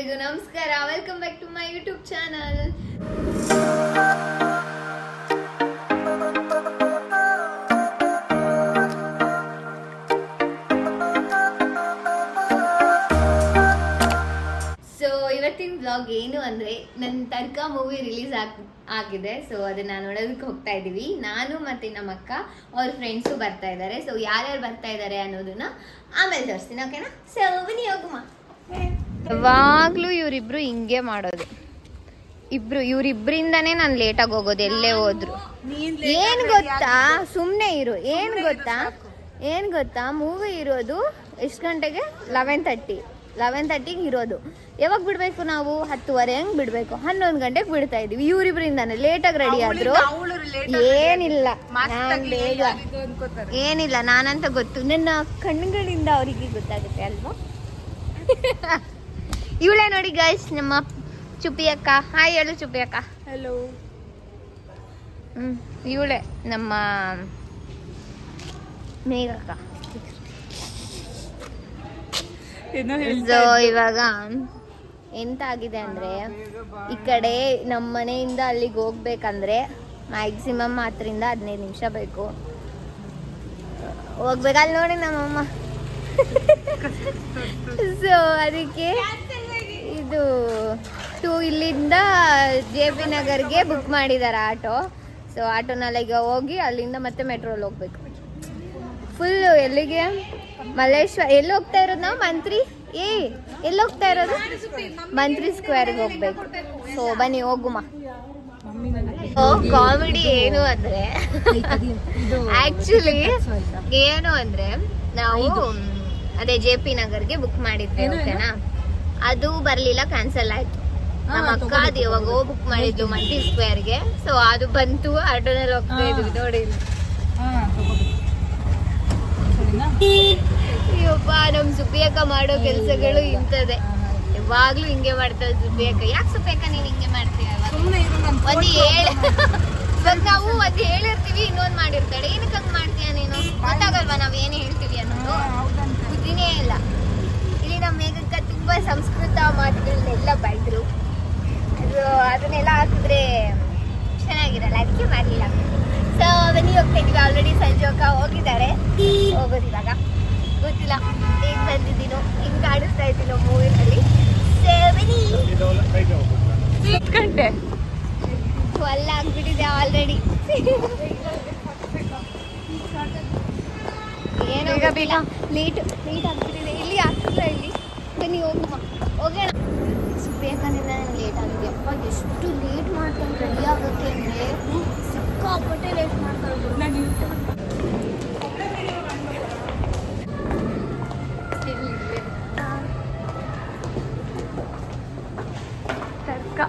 ಎಲ್ಲರಿಗೂ ನಮಸ್ಕಾರ. Welcome back to my YouTube channel. So ಇವತ್ತಿನ ಬ್ಲಾಗ್ ಏನು ಅಂದರೆ, ನನ್ನ ತರ್ಕ ಮೂವಿ ರಿಲೀಸ್ ಆಗಿದೆ. ಸೊ ಅದನ್ನ ನೋಡೋದಕ್ಕೆ ಹೋಗ್ತಾ ಇದ್ದೀವಿ. ನಾನು ಮತ್ತು ನಮ್ಮ ಅಕ್ಕ ಅವ್ರ ಫ್ರೆಂಡ್ಸು ಬರ್ತಾ ಇದ್ದಾರೆ. ಸೊ ಯಾರ್ಯಾರು ಬರ್ತಾ ಇದ್ದಾರೆ ಅನ್ನೋದನ್ನ ಆಮೇಲೆ ತೋರಿಸ್ತೀನಿ, ಓಕೆನಾ? ಸೊ ಬನ್ನಿ ಹೋಗುಮ. ಯಾವಾಗಲೂ ಇವರಿಬ್ರು ಹಿಂಗೆ ಮಾಡೋದು. ಇವರಿಬ್ರಿಂದಾನೇ ನಾನು ಲೇಟಾಗಿ ಹೋಗೋದು ಎಲ್ಲೇ ಹೋದ್ರು. ಏನು ಗೊತ್ತಾ, ಸುಮ್ಮನೆ ಇರು. ಏನು ಗೊತ್ತಾ ಮೂವಿ ಇರೋದು ಎಷ್ಟು ಗಂಟೆಗೆ? 11:30ಗೆ ಇರೋದು. ಯಾವಾಗ ಬಿಡಬೇಕು ನಾವು? 10:30 ಹಂಗೆ ಬಿಡಬೇಕು. 11 ಗಂಟೆಗೆ ಬಿಡ್ತಾ ಇದೀವಿ. ಇವರಿಬ್ರಿಂದಾನೆ ಲೇಟಾಗಿ ರೆಡಿ ಆದ್ರು. ಏನಿಲ್ಲ ನಾನಂತ ಗೊತ್ತು, ನನ್ನ ಕಣ್ಣುಗಳಿಂದ ಅವರಿಗೆ ಗೊತ್ತಾಗುತ್ತೆ ಅಲ್ವಾ? ಇವಳೇ ನೋಡಿ ಗೈಸ್, ನಮ್ಮ ಚುಪ್ಪಿ ಅಕ್ಕ. ಹಾಯ್ ಹೇಳು ಚುಪ್ಪಿ ಅಕ್ಕ. ಹಲೋ. ಇವಳೇ ನಮ್ಮ ಮೇಘಕ್ಕ. ಸೊ ಇವಾಗ ಎಂತ ಆಗಿದೆ ಅಂದ್ರೆ, ಈ ಕಡೆ ನಮ್ಮ ಮನೆಯಿಂದ ಅಲ್ಲಿಗೆ ಹೋಗ್ಬೇಕಂದ್ರೆ ಮ್ಯಾಕ್ಸಿಮಮ್ 10ರಿಂದ 15 ನಿಮಿಷ ಬೇಕು. ಹೋಗ್ಬೇಕಲ್ಲಿ ನೋಡಿ ನಮ್ಮಮ್ಮ. ಸೊ ಅದಕ್ಕೆ ಇದು ಇಲ್ಲಿಂದ JP ನಗರ್ಗೆ ಬುಕ್ ಮಾಡಿದ್ದಾರೆ ಆಟೋ. ಸೊ ಆಟೋನಲ್ಲಿ ಈಗ ಹೋಗಿ ಅಲ್ಲಿಂದ ಮತ್ತೆ ಮೆಟ್ರೋಲ್ಲಿ ಹೋಗ್ಬೇಕು. ಫುಲ್ಲು ಎಲ್ಲಿಗೆ? ಮಲ್ಲೇಶ್ವರ. ಎಲ್ಲಿ ಹೋಗ್ತಾ ಇರೋದು ನಾವು? ಎಲ್ಲಿ ಹೋಗ್ತಾ ಇರೋದು? ಮಂತ್ರಿ ಸ್ಕ್ವೇರ್ಗೆ ಹೋಗ್ಬೇಕು. ಸೊ ಬನ್ನಿ ಹೋಗುಮ. ಕಾಮಿಡಿ ಏನು ಅಂದ್ರೆ, ಆಕ್ಚುಲಿ ಏನು ಅಂದ್ರೆ, ನಾವು ಅದೇ JP ನಗರ್ಗೆ ಬುಕ್ ಮಾಡಿದ್ವಿ, ಓಕೆನಾ? ಅದು ಬರ್ಲಿಲ್ಲ, ಕ್ಯಾನ್ಸಲ್ ಆಯ್ತು. ನಮ್ಮ ಅಕ್ಕ ಅದು ಯಾವಾಗೋ ಬುಕ್ ಮಾಡಿದ್ಲು ಮಂತ್ರಿ ಸ್ಕ್ವೇರ್ಗೆ. ಸೊ ಅದು ಬಂತು, ಆಟೋನಲ್ಲಿ ಹೋಗ್ತಾ ಇದ್ವಿ ನೋಡಿ. ಅಯ್ಯಪ್ಪ, ನಮ್ ಸುಪ್ಪಿಯಕ್ಕ ಮಾಡೋ ಕೆಲ್ಸಗಳು ಇಂಥದ್ದೇ. ಯಾವಾಗ್ಲೂ ಹಿಂಗೆ ಮಾಡ್ತಾಳೆ ಸುಪ್ಪಿಯಕ್ಕ. ಯಾಕೆ ಸುಪ್ಪಿಯಕ್ಕ ನೀನ್ ಹಿಂಗೆ ಮಾಡ್ತೀಯ? ಇವಾಗ ನಾವು ಒಂದ್ ಹೇಳಿರ್ತೀವಿ, ಇನ್ನೊಂದ್ ಮಾಡಿರ್ತಾಳೆ. ಏನಕ್ಕೆ ಹಂಗ್ ಮಾಡ್ತೀಯ ನೀನು? ಗೊತ್ತಾಗಲ್ವಾ ನಾವ್ ಏನ್ ಹೇಳ್ತೀವಿ ಅನ್ನೋದು? ಬುದ್ಧಿನೇ ಇಲ್ಲ. ಇಲ್ಲಿ ನಮ್ಮ ಮೇಘಕ್ಕ ತುಂಬಾ ಸಂಸ್ಕೃತ ಮಾತುಗಳನ್ನೆಲ್ಲ ಬೈದ್ರು. ಅದನ್ನೆಲ್ಲ ಹಾಕಿದ್ರೆ ಚೆನ್ನಾಗಿರಲ್ಲ, ಅದಕ್ಕೆ ಮಾಡ್ಲಿಲ್ಲ. ಸೊ ಬನ್ನಿ ಹೋಗ್ತಾ ಇದೀವಿ. ಆಲ್ರೆಡಿ ಸಂಜೆ ಅಕ್ಕ ಹೋಗಿದ್ದಾರೆ. ಹೋಗೋದು ಇವಾಗ ಗೊತ್ತಿಲ್ಲ ಹೇಗ್ ಬಂದಿದ್ದೀನೋ, ಹಿಂಗ್ ಕಾಣಿಸ್ತಾ ಇದ್ದೀನೋ ಮೂವಿನಲ್ಲಿ. ಬನ್ನಿ. 8 ಗಂಟೆ 12 ಆಗ್ಬಿಟ್ಟಿದೆ ಆಲ್ರೆಡಿ. ಏನೋ ಲೇಟ್ ಆಗ್ಬಿಟ್ಟಿದೆ. ಇಲ್ಲಿ ಆಗ್ತಿಲ್ಲ, ಇಲ್ಲಿ ಬನ್ನಿ ಹೋಗುವ. ಹೋಗೋಣ. ಬೇಕಂದ್ರೆ ಲೇಟ್ ಆಗಿದೆ. ಅಪ್ಪ ಎಷ್ಟು ಲೇಟ್ ಮಾಡ್ಕೊಂಡು ರೆಡಿ ಆಗೋಕ್ಕೆ ಅಂದರೆ ಸಿಕ್ಕಾಪಟ್ಟೆ ಲೇಟ್ ಮಾಡ್ಕೊಂಡು. ತರ್ಕ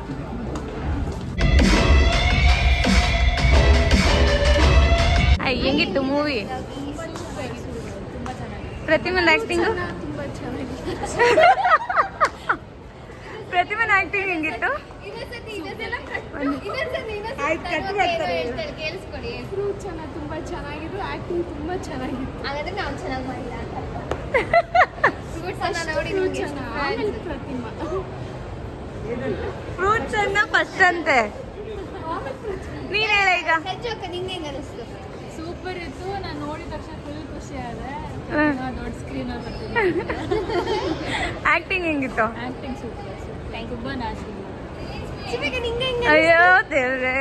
ಹೆಂಗಿತ್ತು ಮೂವಿ? ಪ್ರತಿಮನ್ ಆಕ್ಟಿಂಗು, ಪ್ರತಿಮನ್ ಆಕ್ಟಿಂಗ್ ಹೆಂಗಿತ್ತು? ತುಂಬಾ ಚೆನ್ನಾಗಿತ್ತು. ಆಕ್ಟಿಂಗ್ ತುಂಬಾ ಚೆನ್ನಾಗಿತ್ತು. ಹಾಗಾದ್ರೆ ನಾವು ಚೆನ್ನಾಗಿ ಮಾಡಿಲ್ಲ. ಫ್ರೂಟ್ಸ್ ಅನ್ನ ಫಸ್ಟ್ ಅಂತೆ. ನೀನ್ ಹೇಳ ಈಗ. ನಿಂಗೆ ಹೆಂಗ ಅನಿಸ್ತು? ಸೂಪರ್ ಇತ್ತು. ನಾನು ನೋಡಿದ ತಕ್ಷಣ ಫುಲ್ ಖುಷಿ ಆದೆ. ದೊಡ್ಡ ಸ್ಕ್ರೀನ್ ಅಲ್ಲಿ ಬರ್ತೀನಿ. ಆಕ್ಟಿಂಗ್ ಹೆಂಗಿತ್ತು? Acting super. ತುಂಬಾ ನಾಚಿಕೆ. ಅಯ್ಯೋ ದೇವ್ರೆ,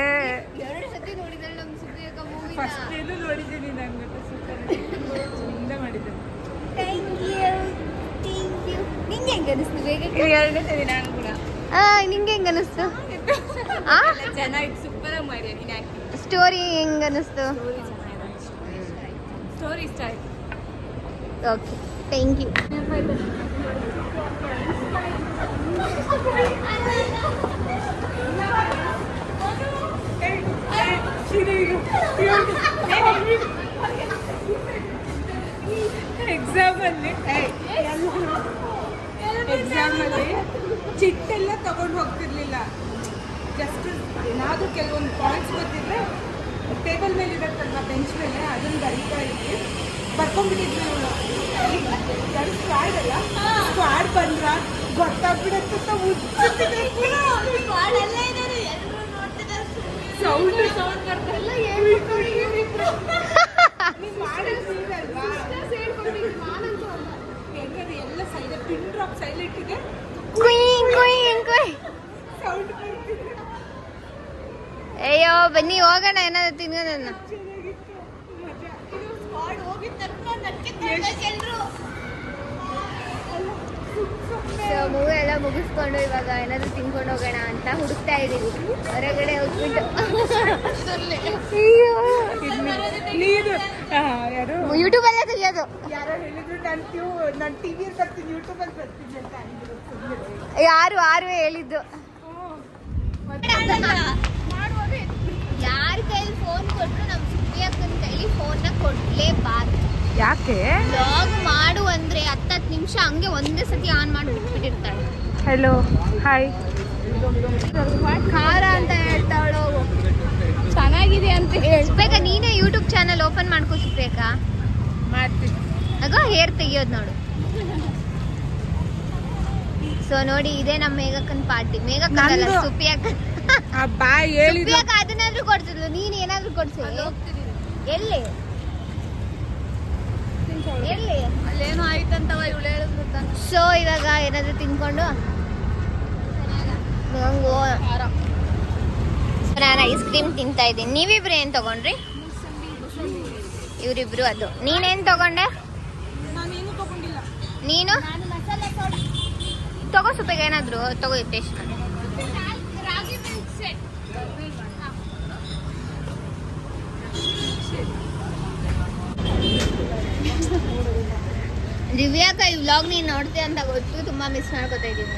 2 ಸತಿ ನೋಡಿದಳು ನಮ್ಮ ಸುಪ್ರಿಯಕ್ಕ ಮೂವಿ. ಫಸ್ಟ್ ಏನು ನೋಡಿದ್ದೀನಿ ನಾನು, ಮತ್ತೆ ಸೂಪರ್ ಚಂದ ಮಾಡಿದ್ದೀನಿ. Thank you. ನಿಂಗೆ ಹೆಂಗ ಅನಿಸ್ತು? ಬೇಗ 2ನೇ ಸರಿ ನಾನು ಕೂಡ. ನಿಂಗೆ ಹೆಂಗ ಅನಿಸ್ತು? ಚೆನ್ನಾಗಿತ್ತು, ಸೂಪರ್ ಆಗಿ ಮಾಡಿದೆ ನೀನು ಆಕ್ಟಿಂಗ್. ಸ್ಟೋರಿ ಹೆಂಗ ಅನಿಸ್ತು? ಸ್ಟೋರಿ ಇಷ್ಟ ಆಯ್ತು. Okay, thank you. ಎಕ್ಸಾಮಲ್ಲಿ ಚಿಟ್ಟೆಲ್ಲ ತಗೊಂಡು ಹೋಗ್ತಿರ್ಲಿಲ್ಲ. ಜಸ್ಟ್ ಏನಾದರೂ ಕೆಲವೊಂದು ಪಾಯಿಂಟ್ಸ್ ಗೊತ್ತಿದ್ರೆ ಟೇಬಲ್ ಮೇಲೆ ಇರುತ್ತಲ್ವ, ಬೆಂಚ್ ಮೇಲೆ, ಅದನ್ನು ಬರೀತಾ ಇದ್ವಿ. ಬರ್ಕೊಂಡ್ಬಿಟ್ಟಿದ್ವಿ ಇವಳು ಸ್ಕ್ವಾಡ್ ಅಲ್ಲ ಸ್ಕ್ವಾಡ್ ಬಂದ್ರ ಗೊತ್ತಾಗ್ಬಿಡತ್ತೆ ಸೌಂಡ್ ಬರ್ತಾರಲ್ಲ ಎಲ್ಲ ಸೈಲೆಂಟ್ ಪಿನ್ ಡ್ರಾಪ್ ಸೈಲೆಂಟ್ ಇದೆ ಸೌಂಡ್ ಬರ್ತಿದೆ. ಅಯ್ಯೋ ಬನ್ನಿ ಹೋಗೋಣ ಏನಾದ್ರು ತಿನ್ನೋದನ್ನ. ಸೊ ಮೂವಿ ಎಲ್ಲ ಮುಗಿಸ್ಕೊಂಡು ಇವಾಗ ಏನಾದ್ರು ತಿನ್ಕೊಂಡು ಹೋಗೋಣ ಅಂತ ಹುಡುಕ್ತಾ ಇದೀವಿ ಹೊರಗಡೆ ಹೋಗ್ಬಿಟ್ಟು. ನೀನು ಯಾರು ಯೂಟ್ಯೂಬ್ ಅಲ್ಲೇ ತೆಗಿಯೋದು. ಯಾರೋ ಹೇಳಿದ್ರು ನಾನು ಟಿವಿಯಲ್ಲಿ ಬರ್ತೀನಿ ಯೂಟ್ಯೂಬಲ್ಲಿ ಬರ್ತೀನಿ ಅಂತ ಅಂದ್ರು. ಯಾರು ಹೇಳಿದ್ದು. ಯಾರ ಕೈಲಿ ಫೋನ್ ಕೊಟ್ರು ನಮ್ ಸುಬ್ಬಿ ಅಕ್ಕನ ಕೈಲಿ ಫೋನ್ ನ ಕೊಡ್ಲೇಬಾರ್ದು. ಯಾಕೆ ಬ್ಲಾಗ್ ಮಾಡು ಅಂದ್ರೆ 10 ನಿಮಿಷ ಹಂಗೆ ಒಂದೇ ಸತಿ ಆನ್ ಮಾಡಿ ಬಿಟ್ಬಿಟ್ಟಿರ್ತಾಳೆ. ಹಲೋ ಹಾಯ್ ಖಾರ ಅಂತ ಹೇಳ್ತಾವಳು, ಚೆನ್ನಾಗಿದೆ ಅಂತ ಹೇಳ್ಬೇಕಾ. ನೀನೇ ಯೂಟ್ಯೂಬ್ ಚಾನಲ್ ಓಪನ್ ಮಾಡ್ಕೋಸ್ಬೇಕಾ? ಮಾಡ್ತೀನಿ ಆಗ ಹೇರ್ ತೆಗಿಯೋದು ನೋಡು. ಸೊ ನೋಡಿ ಇದೇ ನಮ್ಮ ಮೇಘಕ್ಕನ್ ಪಾರ್ಟಿ. ಮೇಘಕ್ಕಲ್ಲ ಸುಪ್ಪಿ ಅಕ್ಕ. ಬಾ ಹೇಳಿ ಸುಪ್ಪಿ ಅಕ್ಕ ಅದನ್ನಾದ್ರೂ ಕೊಡ್ಸಿದ್ಲು, ನೀನ್ ಏನಾದ್ರೂ ಕೊಡ್ಸಿ. ಎಲ್ಲಿ ಎಲ್ಲಿ ಅಲ್ಲೇನೋ ಆಯ್ತಂತವ ಇವಳು ಹೇಳಿದ್ರು. ಸೊ ಇವಾಗ ಏನಾದ್ರು ತಿನ್ಕೊಂಡು ನಾನು ಐಸ್ ಕ್ರೀಮ್ ತಿಂತಾ ಇದ್ದೀನಿ. ನೀವಿಬ್ರು ಏನ್ ತಗೊಂಡ್ರಿ? ಇವರಿಬ್ರು ಅದು. ನೀನೇನ್ ತಗೊಂಡೆ? ನಾನೇನು ತಗೊಂಡಿಲ್ಲ. ನೀನು ತಗೋ ಸುಪ್ಪಿಗೆ ಏನಾದ್ರು ತಗೋ ಟೇಸ್ಟ್. ದಿವ್ಯಾಕ ಈ ವ್ಲಾಗ್ ನೀನ್ ನೋಡ್ತೀಯ ಅಂತ ಗೊತ್ತು, ತುಂಬಾ ಮಿಸ್ ಮಾಡ್ಕೊತಾ ಇದೀನಿ.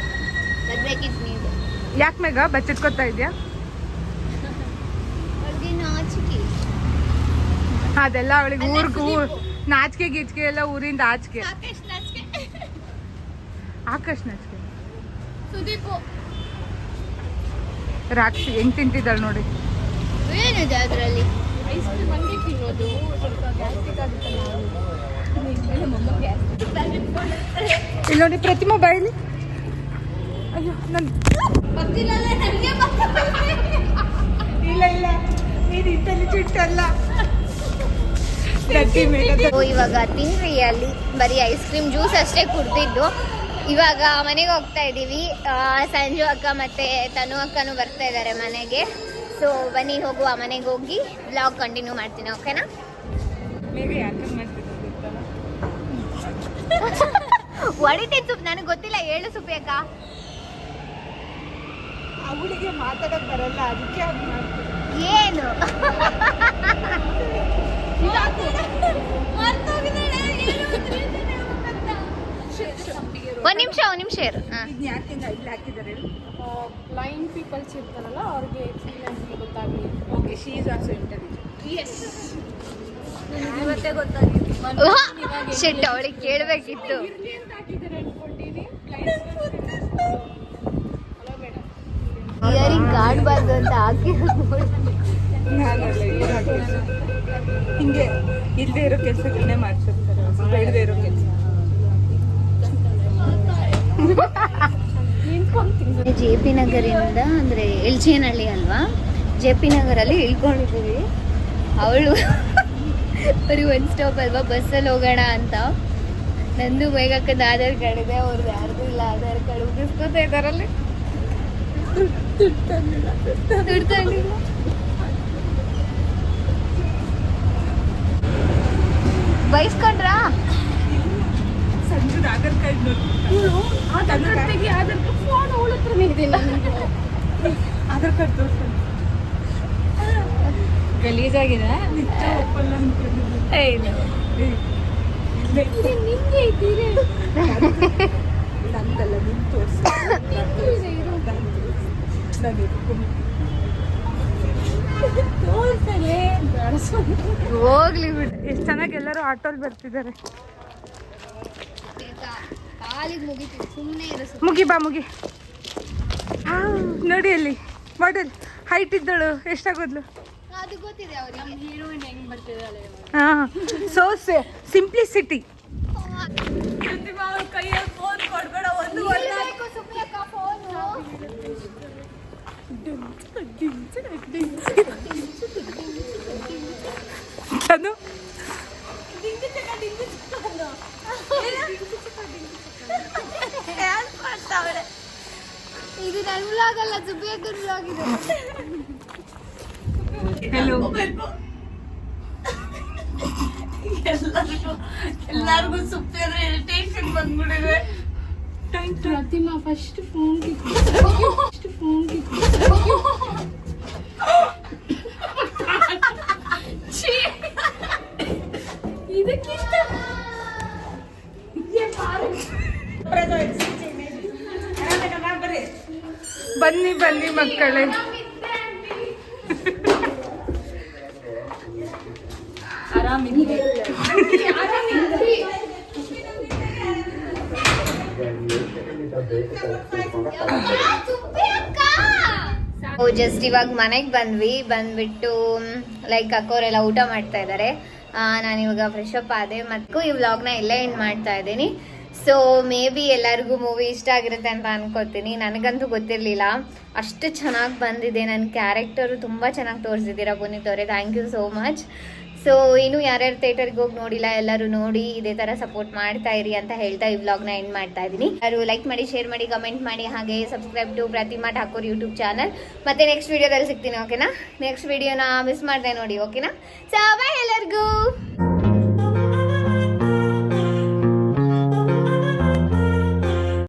ಬರ್ಬೇಕಿತ್ತು ನೀವು. ಯಾಕೆ ಮೇಘ ಬಚ್ಚಿಟ್ಕೊತಾ ಇದ್ಯಾ? ಅವ್ರಿಗೆ ನಾಚಿಕೆ. ಅದೆಲ್ಲ ಅವಳಿಗೆ ಊರ್ಗೂ ನಾಚಿಕೆ ಗೀಚಿಕೆ ಎಲ್ಲ ಊರಿಂದ ಆಚಿಕೆ. ಆಕಾಶ್ ನಾಚಿಕೆ. ಸುದೀಪು ರಾಕ್ಷಿ ಹೆಂಗ್ ತಿಂತಿದ್ದಾಳೆ ನೋಡಿ. ಏನಿದೆ ಅದರಲ್ಲಿ? ಐಸ್ ಕ್ರೀಮ್ ಹಂಗೆ ತಿನ್ನೋದು ಸ್ವಲ್ಪ ಗ್ಯಾಸ್ಟ್ರಿಕ್ ಆಗುತ್ತಲ್ಲ. ಇಲ್ಲಿ ನೋಡಿ ಪ್ರತಿಮಾ ಬಾಯಿಲಿ. ಅಯ್ಯೋ ನನ್ ಇಲ್ಲ ಇಲ್ಲ ನೀನು ಇಂಟೆಲಿಜೆಂಟ್ ಅಲ್ಲ. ಇವಾಗ ತಿನ್ರಿ, ಅಲ್ಲಿ ಬರೀ ಐಸ್ ಕ್ರೀಮ್ ಜ್ಯೂಸ್ ಅಷ್ಟೇ ಕುಡ್ದಿದ್ದು. ಇವಾಗ ಮನೆಗೆ ಹೋಗ್ತಾ ಇದ್ದೀವಿ. ಸಂಜು ಅಕ್ಕ ಮತ್ತೆ ತನು ಅಕ್ಕನೂ ಬರ್ತಾ ಇದ್ದಾರೆ ಮನೆಗೆ. ಸೊ ಬನ್ನಿ ಹೋಗುವ, ಮನೆಗೆ ಹೋಗಿ ಬ್ಲಾಗ್ ಕಂಟಿನ್ಯೂ ಮಾಡ್ತೀನಿ. ಓಕೆನಾ? ಹೊಡಿತೀನಿ ಸುಪ್, ನನಗೆ ಗೊತ್ತಿಲ್ಲ. ಹೇಳು ಸುಪ್ಪಿ ಅಕ್ಕ. ಅವಳಿಗೆ ಮಾತಾಡಕ್ ಬರಲ್ಲ, ಅದಕ್ಕೆ ಅದು ಮಾಡ್ತೀನಿ. ಏನು ಒಂದ್ ನಿಮಿಷ ಇರು. ಯಾಕೆಂದ್ರೆ ಇಲ್ಲಿ ಹಾಕಿದ್ದಾರೆ ಬ್ಲೈಂಡ್ ಪೀಪಲ್ಸ್ ಇರ್ತಾರಲ್ಲ ಅವ್ರಿಗೆ ಎಕ್ಸ್ಪೀರಿಯನ್ಸ್ ಗೊತ್ತಾಗಲಿ. Okay she is also intelligent. Yes ಇವತ್ತೇ ಗೊತ್ತಾಗಿದೆ. ಶೆಟ್ ಅವಳಿಗೆ ಕೇಳಬೇಕಿತ್ತು. ಇರ್ಲಿ ಅಂತ ಹಾಕಿದ್ದಾರೆ ಅನ್ಕೊಂಡಿನಿ. ಇಯರಿಂಗ್ ಕಾಣಬಾರ್ದು ಅಂತ ಹಾಕಿ ಹಿಂಗೆ ಇಲ್ಲದೆ ಇರೋ ಕೆಲಸಗಳನ್ನೇ ಮಾಡ್ತಿರ್ತಾರೆ, ಬೇಡದೇ ಇರೋ ಕೆಲಸ. JP ನಗರಿಂದ ಅಂದರೆ ಎಲ್ಜಿನಹಳ್ಳಿ ಅಲ್ವಾ, JP ನಗರಲ್ಲಿ ಇಳ್ಕೊಂಡಿದ್ದೀವಿ. ಅವಳು ಬರೀ ಒಂದು ಸ್ಟಾಪ್ ಅಲ್ವಾ, ಬಸ್ಸಲ್ಲಿ ಹೋಗೋಣ ಅಂತ. ನಂದು ಮೇಘಕ್ಕದ ಆಧಾರ್ ಕಾರ್ಡ್ ಇದೆ, ಅವ್ರದ್ದು ಯಾರ್ದು ಇಲ್ಲ ಆಧಾರ್ ಕಾರ್ಡ್. ಉಗಿಸ್ಕೋತಾ ಇದ್ದಾರಲ್ಲಿ ಬೈಸ್ಕೊಂಡ್ರಾ? ಸಂಜು ಆಧಾರ್ ಕಾರ್ಡ್ ಆಧಾರ್ ಕಾರ್ಡ್ ತೆಗಿ, ಆಧಾರ್ ಕಾರ್ಡ್ ಫೋನ್ ಅವಳ ಹತ್ರನೇ ಇದೆ. ಆಧಾರ್ ಕಾರ್ಡ್ ತೋರಿಸ್ತೀನಿ. ಗಲೀಜಾಗಿದೆ. ನಿಂಗೆ ಇದ್ದೀರಿ ನಂದಲ್ಲ, ನಿನ್ ತೋರಿಸಿ. ಹೋಗ್ಲಿ ಬಿಡು. ಎಷ್ಟು ಚೆನ್ನಾಗಿ ಎಲ್ಲರೂ ಆಟೋಲ್ಲಿ ಬರ್ತಿದ್ದಾರೆ. ಕಾಲಿಗೆ ಮುಗಿತು, ಸುಮ್ಮನೆ ಇರೋ. ಮುಗಿ ಬಾ ಮುಗಿ. ನೋಡಿ ಅಲ್ಲಿ ಮಾಡೆಲ್ ಹೈಟ್ ಇದ್ದಳು ಎಷ್ಟಾಗೋದ್ಲು. ಅದು ಗೊತ್ತಿದೆ ಅವ್ರಿಗೆ. ನಮ್ಮ ಹೀರೋಯಿನ್ ಹೆಂಗ್ ಬರ್ತಿದ್ದಾಳೆ ಹಾ ಸೋ ಸಿಂಪ್ಲಿಸಿಟಿ. ಕೈಯಲ್ಲಿ ಫೋನ್ ಕೊಡ್ಬೇಡ ಒಂದು ಇರ್ಬೇಕು ಸುಮ್ನೆ ಅಕ್ಕ ಫೋನು. ಚಂದು ಇದು ನನ್ನ ವ್ಲಾಗ್ ಅಲ್ಲ, ಸುಬ್ಬಿಯಕ್ಕನ ವ್ಲಾಗ್ ಇದು. ಹೆಲೋ ಎಲ್ಲಾರ್ಗು ಸುಪ್ಪಿರೋ ಇರಿಟೇಷನ್ ಬಂದ್ಬಿಟ್ಟಿದೆ. ಪ್ರತಿಮಾ ಫಸ್ಟ್ ಫೋನ್ ಇದಕ್ಕಿಷ್ಟ ಬನ್ನಿ ಬನ್ನಿ ಮಕ್ಕಳೇ. ಜಸ್ಟ್ ಇವಾಗ ಮನೆಗೆ ಬಂದ್ಬಿಟ್ಟು ಲೈಕ್ ಅಕ್ಕೋರೆಲ್ಲ ಊಟ ಮಾಡ್ತಾ ಇದ್ದಾರೆ. ನಾನು ಇವಾಗ ಫ್ರೆಶ್ ಅಪ್ ಆದೆ ಮತ್ತು ಈ ವ್ಲಾಗ್ನ ಇಲ್ಲೇ ಎಂಡ್ ಮಾಡ್ತಾ ಇದ್ದೀನಿ. ಸೊ ಮೇ ಬಿ ಎಲ್ಲರಿಗೂ ಮೂವಿ ಇಷ್ಟ ಆಗಿರುತ್ತೆ ಅಂತ ಅನ್ಕೋತೀನಿ. ನನಗಂತೂ ಗೊತ್ತಿರಲಿಲ್ಲ ಅಷ್ಟು ಚೆನ್ನಾಗಿ ಬಂದಿದೆ. ನನ್ನ ಕ್ಯಾರೆಕ್ಟರು ತುಂಬ ಚೆನ್ನಾಗಿ ತೋರಿಸಿದ್ದೀರಾ ಪುನೀತ್ ಅವರೇ, thank you so much. So ಇನ್ನು ಯಾರ್ಯಾರು ಥಿಯೇಟರ್ಗೆ ಹೋಗಿ ನೋಡಿಲ್ಲ ಎಲ್ಲರೂ ನೋಡಿ ಇದೇ ಥರ ಸಪೋರ್ಟ್ ಮಾಡ್ತಾ ಇರಿ ಅಂತ ಹೇಳ್ತಾ ಈ ವ್ಲಾಗ್ನ ಎಂಡ್ ಮಾಡ್ತಾ ಇದ್ದೀನಿ. ಯಾರು ಲೈಕ್ ಮಾಡಿ, ಶೇರ್ ಮಾಡಿ, ಕಮೆಂಟ್ ಮಾಡಿ, ಹಾಗೆ subscribe to Pratima Thakur YouTube channel. ಮತ್ತೆ ನೆಕ್ಸ್ಟ್ ವಿಡಿಯೋದಲ್ಲಿ ಸಿಗ್ತೀನಿ, ಓಕೆನಾ? ನೆಕ್ಸ್ಟ್ ವಿಡಿಯೋನ ಮಿಸ್ ಮಾಡಿದೆ ನೋಡಿ, ಓಕೆನಾ? ಸೊ ಬಾಯ್ ಎಲ್ಲರಿಗೂ.